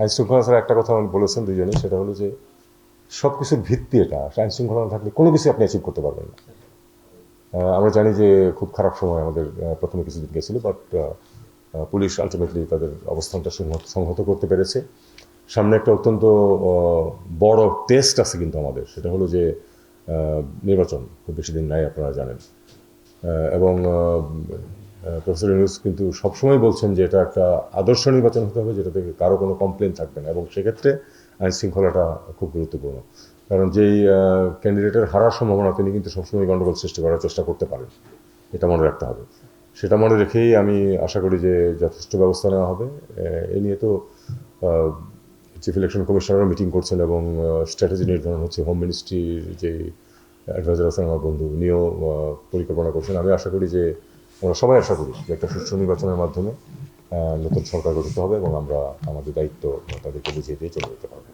আইন শৃঙ্খলা ছাড়া একটা কথা আমি বলেছেন দুজনে, সেটা হলো যে সব কিছুর ভিত্তি এটা। আইন শৃঙ্খলা না থাকলে কোনো কিছু আপনি অ্যাচিভ করতে পারবেন না। আমরা জানি যে খুব খারাপ সময় আমাদের প্রথমে কিছুদিন গেছিল, বাট পুলিশ আলটিমেটলি তাদের অবস্থানটা সংহত করতে পেরেছে। সামনে একটা অত্যন্ত বড় টেস্ট আছে কিন্তু আমাদের, সেটা হলো যে নির্বাচন খুব বেশি দিন নাই, আপনারা জানেন। এবং প্রফেসর ইউনূস কিন্তু সবসময় বলছেন যে এটা একটা আদর্শ নির্বাচন হতে হবে, যেটা থেকে কারো কোনো কমপ্লেন থাকবে না, এবং সেক্ষেত্রে আইন শৃঙ্খলাটা খুব গুরুত্বপূর্ণ। কারণ যেই ক্যান্ডিডেটের হারার সম্ভাবনা, তিনি কিন্তু সবসময় গণ্ডগোল সৃষ্টি করার চেষ্টা করতে পারেন, এটা মনে রাখতে হবে। সেটা মনে রেখেই আমি আশা করি যে যথেষ্ট ব্যবস্থা নেওয়া হবে। এ নিয়ে তো চিফ ইলেকশন কমিশনারও মিটিং করছেন, এবং স্ট্র্যাটেজি নির্ধারণ হচ্ছে। হোম মিনিস্ট্রির যে অ্যাডভাইজার আছেন আমার বন্ধু, উনিও পরিকল্পনা করছেন। আমি আশা করি যে, আমরা সবাই আশা করি যে একটা সুষ্ঠু নির্বাচনের মাধ্যমে নতুন সরকার গঠিত হবে, এবং আমরা আমাদের দায়িত্ব তাদেরকে বুঝিয়ে দিয়ে চলে যেতে পারবো।